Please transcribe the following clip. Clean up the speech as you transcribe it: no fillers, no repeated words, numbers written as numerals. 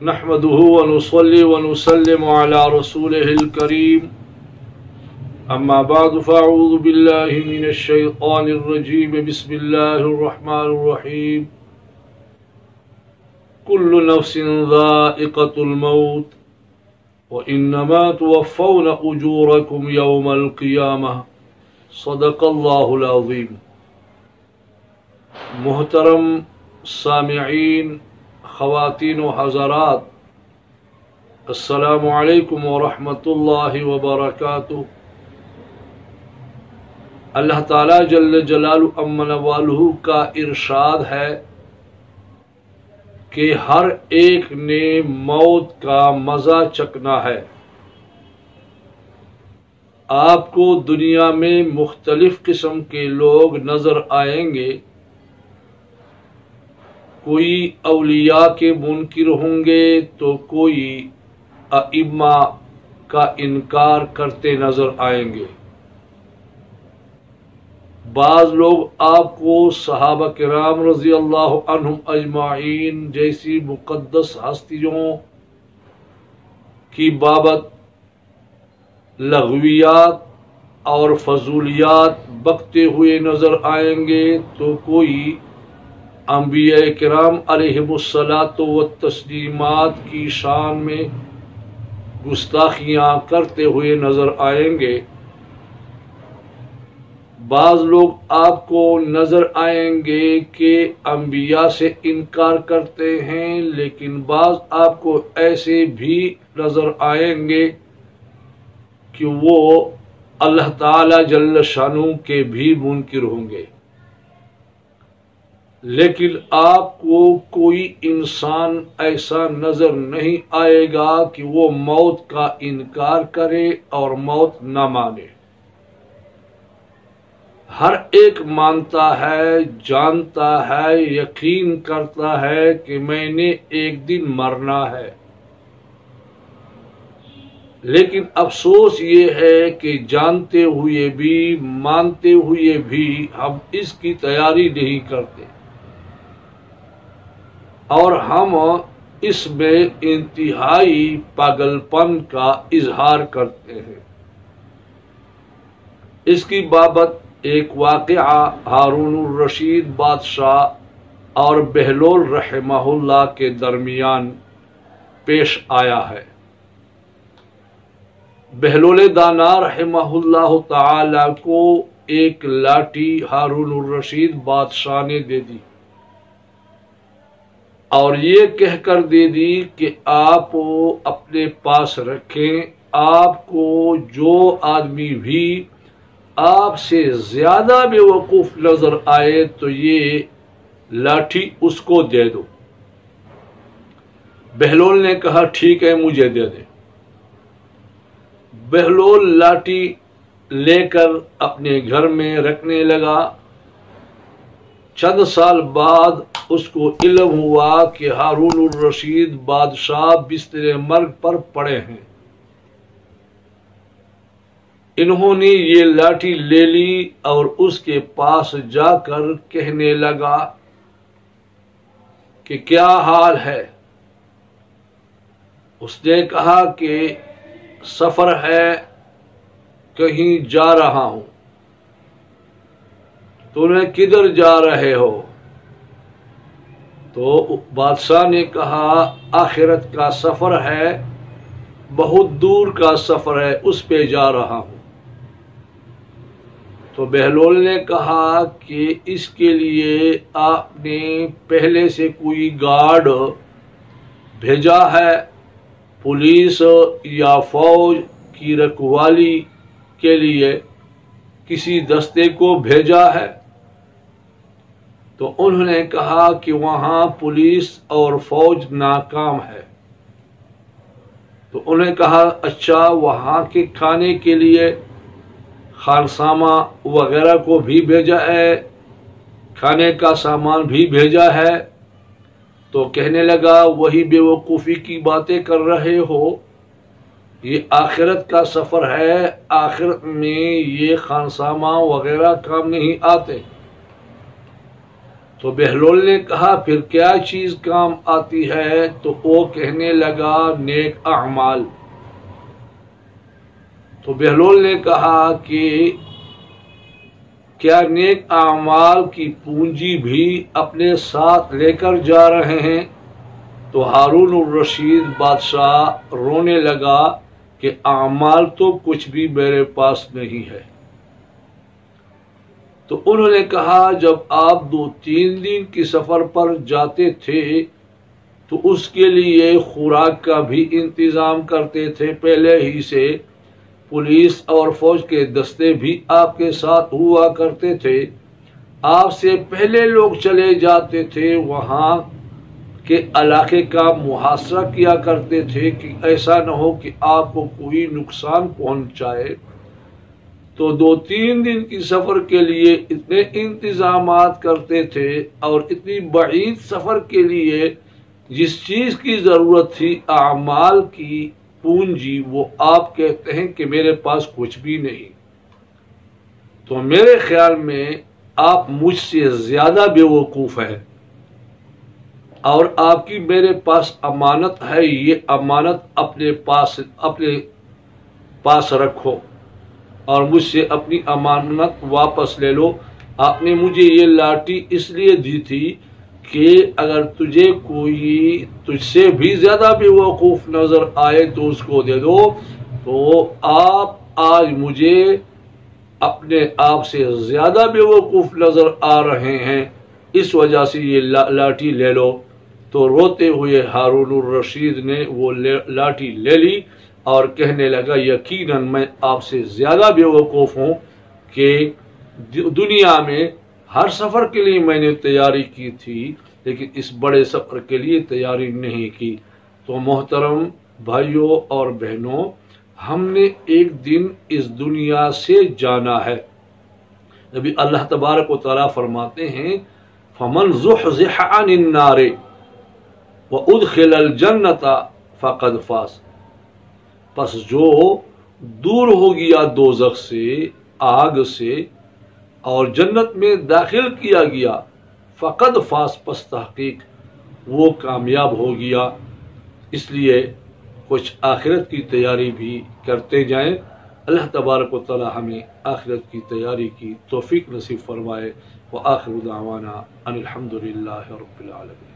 نحمده ونصلي ونسلم على رسوله الكريم أما بعد فأعوذ بالله من الشيطان الرجيم بسم الله الرحمن الرحيم كل نفس ذائقة الموت وإنما توفون أجوركم يوم القيامة صدق الله العظيم۔ محترم سامعین، خواتین و حضرات، السلام علیکم ورحمۃ اللہ وبرکاتہ۔ اللہ تعالیٰ جل جلالہ امن والہ کا ارشاد ہے کہ ہر ایک نے موت کا مزہ چکھنا ہے۔ آپ کو دنیا میں مختلف قسم کے لوگ نظر آئیں گے۔ کوئی اولیاء کے منکر ہوں گے تو کوئی ائمہ کا انکار کرتے نظر آئیں گے۔ بعض لوگ آپ کو صحابہ کرام رضی اللہ عنہم اجمعین جیسی مقدس ہستیوں کی بابت لغویات اور فضولیات بکتے ہوئے نظر آئیں گے تو کوئی انبیاء کرام علیہم الصلاۃ والتسلیمات کی شان میں گستاخیاں کرتے ہوئے نظر آئیں گے۔ بعض لوگ آپ کو نظر آئیں گے کہ انبیاء سے انکار کرتے ہیں، لیکن بعض آپ کو ایسے بھی نظر آئیں گے کہ وہ اللہ تعالی جل شانہ کے بھی منکر ہوں گے۔ لیکن آپ کو کوئی انسان ایسا نظر نہیں آئے گا کہ وہ موت کا انکار کرے اور موت نہ مانے۔ ہر ایک مانتا ہے، جانتا ہے، یقین کرتا ہے کہ میں نے ایک دن مرنا ہے، لیکن افسوس یہ ہے کہ جانتے ہوئے بھی، مانتے ہوئے بھی ہم اس کی تیاری نہیں کرتے اور ہم اس میں انتہائی پاگل پن کا اظہار کرتے ہیں۔ اس کی بابت ایک واقعہ ہارون الرشید بادشاہ اور بہلول رحمہ اللہ کے درمیان پیش آیا ہے۔ بہلول دانا رحمہ اللہ تعالی کو ایک لاٹھی ہارون الرشید بادشاہ نے دے دی اور یہ کہہ کر دے دی کہ آپ اپنے پاس رکھیں، آپ کو جو آدمی بھی آپ سے زیادہ بے وقوف نظر آئے تو یہ لاٹھی اس کو دے دو۔ بہلول نے کہا ٹھیک ہے، مجھے دے دے۔ بہلول لاٹھی لے کر اپنے گھر میں رکھنے لگا۔ چند سال بعد اس کو علم ہوا کہ ہارون الرشید بادشاہ بستر مرگ پر پڑے ہیں۔ انہوں نے یہ لاٹھی لے لی اور اس کے پاس جا کر کہنے لگا کہ کیا حال ہے؟ اس نے کہا کہ سفر ہے، کہیں جا رہا ہوں۔ تمہیں کدھر جا رہے ہو؟ تو بادشاہ نے کہا آخرت کا سفر ہے، بہت دور کا سفر ہے، اس پہ جا رہا ہوں۔ تو بہلول نے کہا کہ اس کے لیے آپ نے پہلے سے کوئی گارڈ بھیجا ہے، پولیس یا فوج کی رکھوالی کے لیے کسی دستے کو بھیجا ہے؟ تو انہوں نے کہا کہ وہاں پولیس اور فوج ناکام ہے۔ تو انہوں نے کہا اچھا، وہاں کے کھانے کے لیے خانسامہ وغیرہ کو بھی بھیجا ہے، کھانے کا سامان بھی بھیجا ہے؟ تو کہنے لگا وہی بے وقوفی کی باتیں کر رہے ہو، یہ آخرت کا سفر ہے، آخرت میں یہ خانسامہ وغیرہ کام نہیں آتے۔ تو بہلول نے کہا پھر کیا چیز کام آتی ہے؟ تو وہ کہنے لگا نیک اعمال۔ تو بہلول نے کہا کہ کیا نیک اعمال کی پونجی بھی اپنے ساتھ لے کر جا رہے ہیں؟ تو ہارون الرشید بادشاہ رونے لگا کہ اعمال تو کچھ بھی میرے پاس نہیں ہے۔ تو انہوں نے کہا جب آپ 2-3 دن کی سفر پر جاتے تھے تو اس کے لیے خوراک کا بھی انتظام کرتے تھے پہلے ہی سے، پولیس اور فوج کے دستے بھی آپ کے ساتھ ہوا کرتے تھے، آپ سے پہلے لوگ چلے جاتے تھے، وہاں کے علاقے کا محاصرہ کیا کرتے تھے کہ ایسا نہ ہو کہ آپ کو کوئی نقصان پہنچائے۔ تو 2-3 دن کی سفر کے لیے اتنے انتظامات کرتے تھے، اور اتنی بعید سفر کے لیے جس چیز کی ضرورت تھی اعمال کی پونجی، وہ آپ کہتے ہیں کہ میرے پاس کچھ بھی نہیں۔ تو میرے خیال میں آپ مجھ سے زیادہ بے وقوف ہیں، اور آپ کی میرے پاس امانت ہے، یہ امانت اپنے پاس رکھو اور مجھ سے اپنی امانت واپس لے لو۔ آپ نے مجھے یہ لاٹھی اس لیے دی تھی کہ اگر تجھے کوئی تجھ سے بھی زیادہ بے وقوف نظر آئے تو اس کو دے دو۔ تو آپ آج مجھے اپنے آپ سے زیادہ بے وقوف نظر آ رہے ہیں، اس وجہ سے یہ لاٹھی لے لو۔ تو روتے ہوئے ہارون الرشید نے وہ لاٹھی لے لی اور کہنے لگا یقیناً میں آپ سے زیادہ بے وقوف ہوں کہ دنیا میں ہر سفر کے لیے میں نے تیاری کی تھی، لیکن اس بڑے سفر کے لیے تیاری نہیں کی۔ تو محترم بھائیوں اور بہنوں، ہم نے ایک دن اس دنیا سے جانا ہے۔ نبی اللہ تبارک و تعالیٰ فرماتے ہیں فَمَنْ زُحْزِحَ عَنِ النَّارِ وَأُدْخِلَ الْجَنَّةَ فَقَدْ فَازَ، پس جو دور ہو گیا دوزخ سے، آگ سے، اور جنت میں داخل کیا گیا، فقد فاز، پس تحقیق وہ کامیاب ہو گیا۔ اس لیے کچھ آخرت کی تیاری بھی کرتے جائیں۔ اللہ تبارک و تعالی ہمیں آخرت کی تیاری کی توفیق نصیب فرمائے۔ وآخر دعوانا ان الحمد للہ رب العالمین۔